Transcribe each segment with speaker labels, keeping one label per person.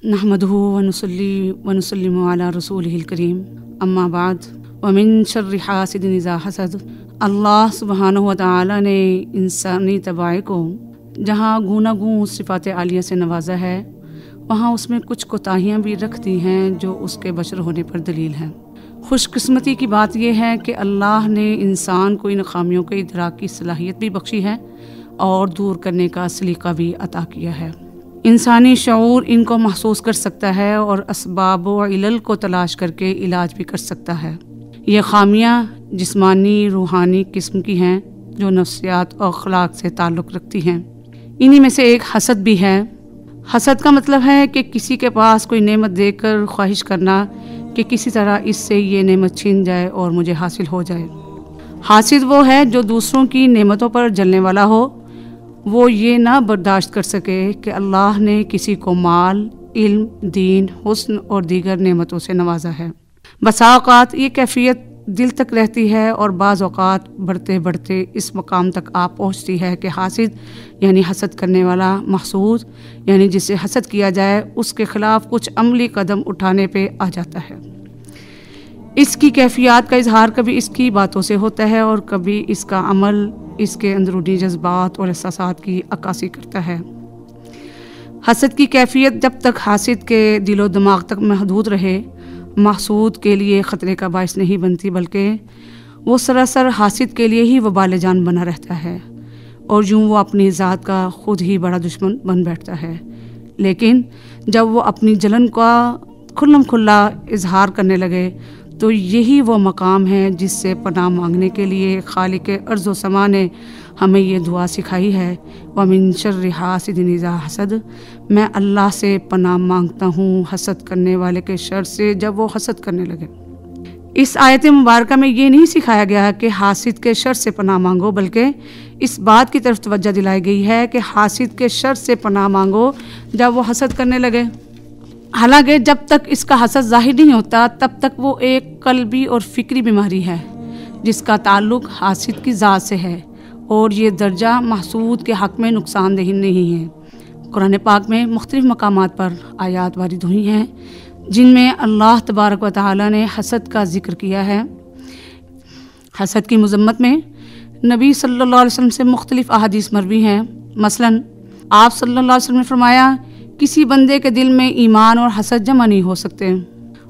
Speaker 1: नहमदुहु व नुसल्ली व नुसल्लिमु अला रसूलिहिल करीम अम्मा बाद व मिन शर्रि हासिदिन इज़ा हसद। अल्लाह सुब्हानहु व तआला ने इंसानी तबाअ को जहाँ गूनागूं सिफ़ात आलिया से नवाजा है, वहाँ उसमें कुछ कोताहियाँ भी रख दी हैं जो उसके बशर होने पर दलील हैं। खुशकिस्मती की बात यह है कि अल्लाह ने इंसान को इन खामियों के इदराक की सलाहियत भी बख्शी है और दूर करने का सलीका भी अता किया है। इंसानी शऊर इनको महसूस कर सकता है और असबाब व इलल को तलाश करके इलाज भी कर सकता है। ये खामियाँ जिस्मानी रूहानी किस्म की हैं जो नफ्सियात और अखलाक से ताल्लुक़ रखती हैं। इन्हीं में से एक हसद भी है। हसद का मतलब है कि किसी के पास कोई नेमत देखकर ख्वाहिश करना कि किसी तरह इससे ये नेमत छीन जाए और मुझे हासिल हो जाए। हासिद वो है जो दूसरों की नेमतों पर जलने वाला हो। वो ये ना बर्दाश्त कर सके कि अल्लाह ने किसी को माल, इल्म, दीन, हुस्न और दीगर नेमतों से नवाजा है। बसा औक़ात ये कैफियत दिल तक रहती है और बाज़ औक़ात बढ़ते बढ़ते इस मकाम तक आ पहुँचती है कि हासिद यानी हसद करने वाला, महसूद यानी जिसे हसद किया जाए, उसके ख़िलाफ़ कुछ अमली कदम उठाने पे आ जाता है। इसकी कैफियत का इजहार कभी इसकी बातों से होता है और कभी इसका अमल इसके अंदरूनी जज्बात और एहसासात की अक्कासी करता है। हसद की कैफियत जब तक हासिद के दिलो दिमाग तक महदूद रहे, महसूद के लिए ख़तरे का बायस नहीं बनती, बल्कि वो सरासर हासिद के लिए ही वबाल जान बना रहता है और यूँ वो अपनी ज़ात का ख़ुद ही बड़ा दुश्मन बन बैठता है। लेकिन जब वो अपनी जलन का खुल्लम खुल्ला इजहार करने लगे तो यही वो मकाम है जिससे पनाह मांगने के लिए खालिक अर्ज़ व समा ने हमें ये दुआ सिखाई है, व मिन शर्रि हासिदिन इज़ा हसद। मैं अल्लाह से पनाह मांगता हूँ हसद करने वाले के शर से जब वो हसद करने लगे। इस आयत मुबारक में ये नहीं सिखाया गया कि हासिद के शर से पनाह मांगो, बल्कि इस बात की तरफ तवज्जो दिलाई गई है कि हासिद के शर से पनाह मांगो जब वो हसद करने लगे। हालांकि जब तक इसका हसद ज़ाहिर नहीं होता तब तक वो एक कल्बी और फ़िक्री बीमारी है जिसका ताल्लुक़ हासिद की ज़ात से है और ये दर्जा महसूद के हक़ में नुकसानदेह नहीं है। कुरान पाक में मुख्तलिफ़ मकामात पर आयात वारिद हुई हैं जिनमें अल्लाह तबारक व तआला ने हसद का ज़िक्र किया है। हसद की मज़म्मत में नबी सल्लल्लाहु अलैहि वसल्लम से मुख्तलिफ़ अहादीस मरवी हैं। मसलन आप सल्लल्लाहु अलैहि वसल्लम ने फरमाया, किसी बंदे के दिल में ईमान और हसद जमा नहीं हो सकते।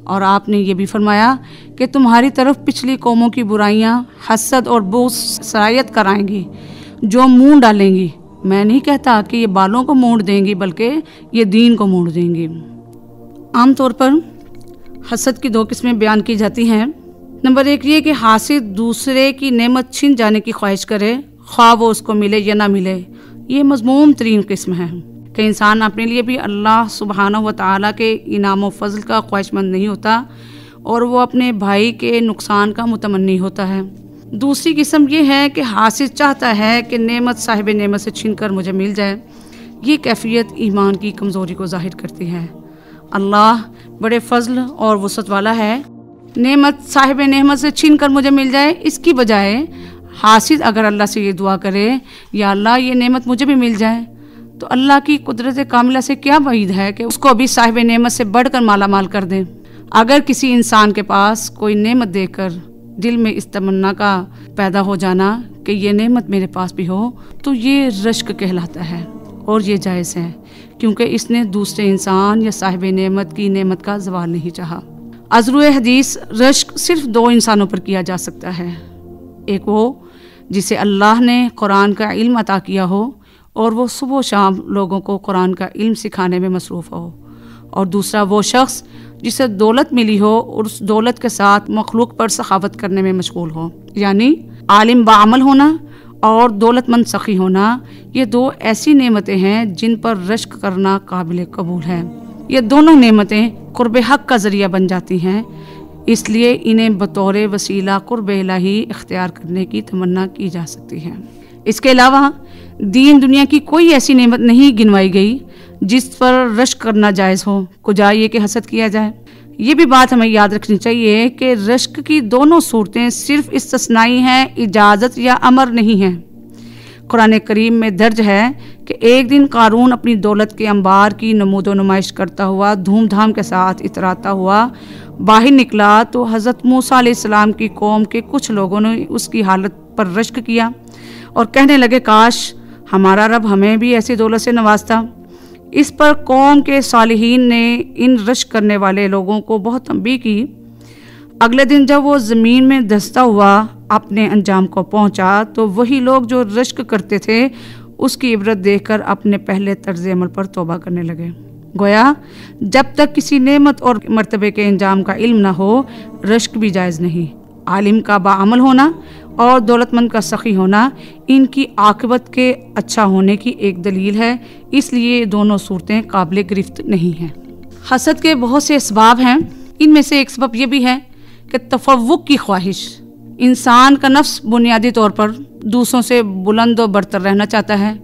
Speaker 1: और आपने ये भी फरमाया कि तुम्हारी तरफ पिछली कौमों की बुराइयां हसद और बुग़्ज़ सरायत कराएंगी जो मूंड डालेंगी। मैं नहीं कहता कि ये बालों को मोड़ देंगी, बल्कि ये दीन को मोड़ देंगी। आम तौर पर हसद की दो किस्में बयान की जाती हैं। नंबर एक ये कि हासिद दूसरे की नेमत छीन जाने की ख्वाहिश करे, ख्वाह वो उसको मिले या ना मिले। ये मज़मूम तरीन किस्म है कि इंसान अपने लिए भी अल्लाह सुब्हानहु व तआला के इनाम व फज़ल का ख्वाहिशमंद नहीं होता और वो अपने भाई के नुकसान का मुतमन्नी होता है। दूसरी किस्म ये है कि हासिद चाहता है कि नेमत साहिब नेमत से छीन कर मुझे मिल जाए। ये कैफियत ईमान की कमज़ोरी को ज़ाहिर करती है। अल्लाह बड़े फ़ज़ल और वसअत वाला है। नेमत साहिब नेमत से छीन कर मुझे मिल जाए, इसकी बजाय हासिद अगर अल्लाह से ये दुआ करे, या अल्लाह ये नेमत मुझे भी मिल जाए, तो अल्लाह की कुदरत कामिला से क्या वईद है कि उसको अभी साहिब नेमत से बढ़कर माला माल कर दें। अगर किसी इंसान के पास कोई नेमत देकर दिल में इस तमन्ना का पैदा हो जाना कि ये नेमत मेरे पास भी हो, तो ये रश्क कहलाता है और ये जायज़ है, क्योंकि इसने दूसरे इंसान या साहिब नेमत की नेमत का ज़वाल नहीं चाहा। अज़रुए हदीस रश्क सिर्फ दो इंसानों पर किया जा सकता है। एक वो जिसे अल्लाह ने कुरान का इल्म अता किया हो और वो सुबह शाम लोगों को कुरान का इल्म सिखाने में मसरूफ़ हो, और दूसरा वो शख्स जिसे दौलत मिली हो और उस दौलत के साथ मखलूक पर सखावत करने में मशगूल हो। यानी आलिम बाअमल होना और दौलतमंद सखी होना, ये दो ऐसी नेमतें हैं जिन पर रश्क करना काबिल कबूल है। ये दोनों नेमतें कुर्ब हक़ का ज़रिया बन जाती हैं, इसलिए इन्हें बतौर वसीला कुर्ब इलाही इख्तियार करने की तमन्ना की जा सकती है। इसके अलावा दीन दुनिया की कोई ऐसी नेमत नहीं गिनवाई गई जिस पर रश्क करना जायज़ हो, कुजा ये कि हसद किया जाए। ये भी बात हमें याद रखनी चाहिए कि रश्क की दोनों सूरतें सिर्फ इस्तिस्नाई हैं, इजाज़त या अमर नहीं हैं। कुरान करीम में दर्ज है कि एक दिन कारून अपनी दौलत के अंबार की नमूदो नुमाइश करता हुआ धूमधाम के साथ इतराता हुआ बाहर निकला तो हज़रत मूसा अलैहिस्सलाम की कौम के कुछ लोगों ने उसकी हालत पर रश्क किया और कहने लगे, काश हमारा रब हमें भी ऐसी दौलत से नवाजता। इस पर कौम के सालिहीन ने इन रश्क करने वाले लोगों को बहुत तंबीह की। अगले दिन जब वो ज़मीन में धंसता हुआ अपने अंजाम को पहुंचा तो वही लोग जो रश्क करते थे उसकी इबरत देखकर अपने पहले तर्ज अमल पर तौबा करने लगे। गोया जब तक किसी नेमत और मर्तबे के अंजाम का इल्म ना हो रश्क भी जायज़ नहीं। आलिम का बाअमल होना और दौलतमंद का सखी होना इनकी आक़िबत के अच्छा होने की एक दलील है, इसलिए दोनों सूरतें काबिल गिरफ्त नहीं हैं। हसद के बहुत से असबाब हैं, इनमें से एक सबब यह भी है कि तफव्वुक की ख्वाहिश। इंसान का नफ्स बुनियादी तौर पर दूसरों से बुलंद और बरतर रहना चाहता है।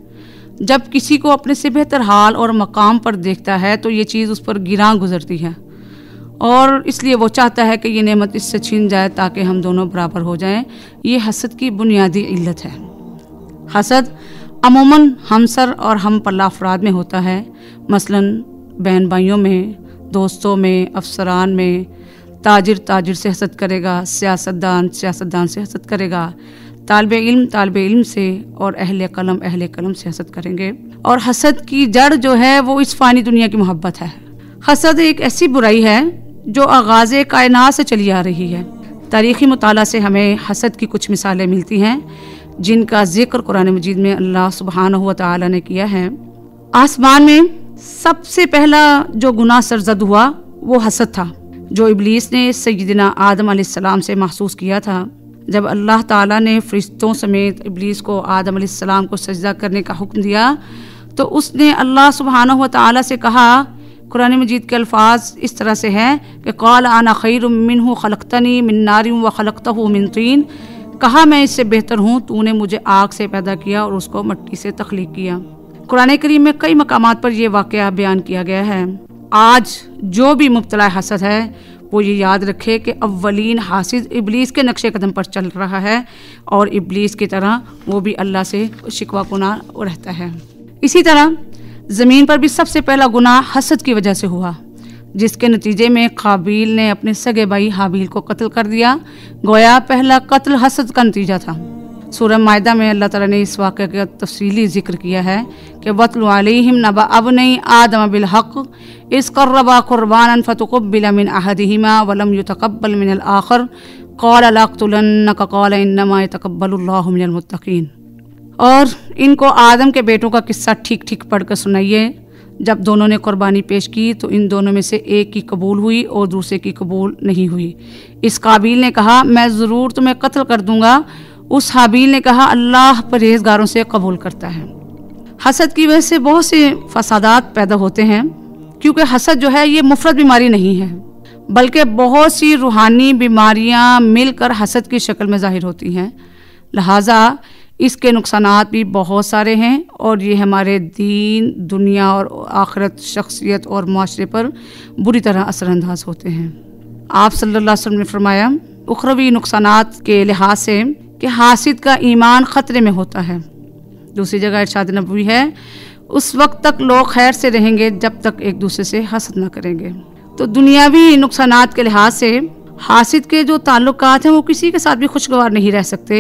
Speaker 1: जब किसी को अपने से बेहतर हाल और मकाम पर देखता है तो ये चीज़ उस पर गिरां गुजरती है और इसलिए वो चाहता है कि ये नेमत इससे छीन जाए ताकि हम दोनों बराबर हो जाएं। ये हसद की बुनियादी इल्लत है। हसद अमूमन हमसर और हम पल्ला अफराद में होता है, मसलन बहन भाइयों में, दोस्तों में, अफसरान में। ताजिर से हसद करेगा, सियासतदान से हसद करेगा, तालिब इल्म से और अहले कलम से हसद करेंगे। और हसद की जड़ जो है वो इस फ़ानी दुनिया की मोहब्बत है। हसद एक ऐसी बुराई है जो आगाज़ कायनात से चली आ रही है। तारीख़ी मुताला से हमें हसद की कुछ मिसालें मिलती हैं जिनका जिक्र कुरान मजीद में अल्लाह सुब्हानहू व तआला ने किया है। आसमान में सबसे पहला जो गुनाह सरजद हुआ वो हसद था, जो इब्लीस ने सय्यदना आदम अलैहिस्सलाम से महसूस किया था। जब अल्लाह ताला ने फरिश्तों समेत इब्लीस को आदम अलैहिस्सलाम को सजदा करने का हुक्म दिया तो उसने अल्लाह सुब्हानहू व तआला से कहा। कुरान मजीद के अल्फाज इस तरह से हैं कि क़ाल अना खैरुम मिन्हु खलक़तनी मिन नारिन व खलक़तहु मिन तीन। कहा मैं इससे बेहतर हूँ, तूने मुझे आग से पैदा किया और उसको मिट्टी से तख्लीक किया। कुरान करीम में कई मकामात पर यह वाक़या बयान किया गया है। आज जो भी मुब्तला हसद है वो ये याद रखे कि अव्वलीन हासिद इब्लीस के नक्शे कदम पर चल रहा है और इब्लीस की तरह वो भी अल्लाह से शिकवा गुनाह रहता है। इसी तरह ज़मीन पर भी सबसे पहला गुनाह हसद की वजह से हुआ, जिसके नतीजे में काबिल ने अपने सगे भाई हाबिल को कत्ल कर दिया। गोया पहला कत्ल हसद का नतीजा था। सूरह माइदा में अल्लाह ताला ने इस वाक़े का तफसीली जिक्र किया है कि वत्लु अलैहिम नबअ अब्नई आदम बिल हक़ इज़ क़र्रबा क़ुरबानन फ़तुक़ुब्बिल मिन अहदिहिमा व लम युतक़ब्बल मिनल आख़र क़ाल लअक़्तुलन्नका क़ाल इन्नमा यतक़ब्बलुल्लाहु मिनल मुत्तक़ीन। और इनको आदम के बेटों का किस्सा ठीक ठीक पढ़कर सुनाइए। जब दोनों ने कुर्बानी पेश की तो इन दोनों में से एक की कबूल हुई और दूसरे की कबूल नहीं हुई। इस काबिल ने कहा मैं ज़रूर तुम्हें कत्ल कर दूंगा। उस हाबिल ने कहा अल्लाह परहेज़गारों से कबूल करता है। हसद की वजह से बहुत से फसादात पैदा होते हैं, क्योंकि हसद जो है ये मुफरद बीमारी नहीं है, बल्कि बहुत सी रूहानी बीमारियां मिलकर हसद की शक्ल में ज़ाहिर होती हैं। लिहाजा इसके नुकसानात भी बहुत सारे हैं और ये हमारे दीन, दुनिया और आखिरत, शख्सियत और माशरे पर बुरी तरह असरअंदाज होते हैं। आप सल्लल्लाहु अलैहि वसल्लम ने फरमाया उखरवी नुकसानात के लिहाज से कि हासिद का ईमान ख़तरे में होता है। दूसरी जगह इरशाद नबवी है उस वक्त तक लोग खैर से रहेंगे जब तक एक दूसरे से हसद न करेंगे। तो दुनियावी नुकसानात के लिहाज से हासिद के जो ताल्लुकात हैं वो किसी के साथ भी खुशगवार नहीं रह सकते,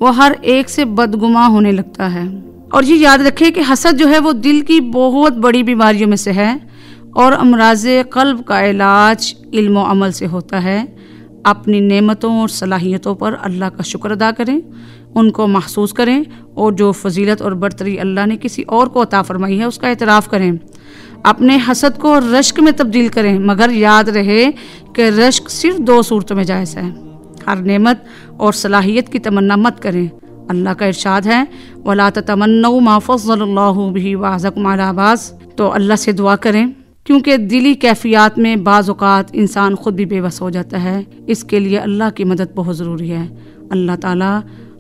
Speaker 1: वो हर एक से बदगुमा होने लगता है। और ये याद रखें कि हसद जो है वो दिल की बहुत बड़ी बीमारियों में से है और अमराज़े क़ल्ब का इलाज इल्म व अमल से होता है। अपनी नेमतों और सलाहियतों पर अल्लाह का शुक्र अदा करें, उनको महसूस करें और जो फजीलत और बरतरी अल्लाह ने किसी और को अता फरमाई है उसका एतराफ़ करें। अपने हसद को रश्क में तब्दील करें, मगर याद रहे कि रश्क सिर्फ 2 सूरतों में जायज़ है। हर नेमत और सलाहियत की तमन्ना मत करें। अल्लाह का इरशाद है वला ततमन्नऊ मा फ़ज़्ज़लल्लाहु बिही बअज़कुम अला बअज़। तो अल्लाह से दुआ करें, क्योंकि दिली कैफियत में बाज़ औक़ात इंसान खुद भी बेबस हो जाता है। इसके लिए अल्लाह की मदद बहुत ज़रूरी है। अल्लाह ताला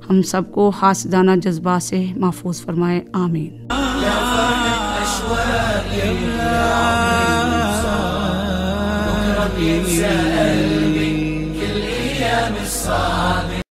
Speaker 1: हम सबको हासिदाना जज्बा से महफूज फरमाए, आमीन।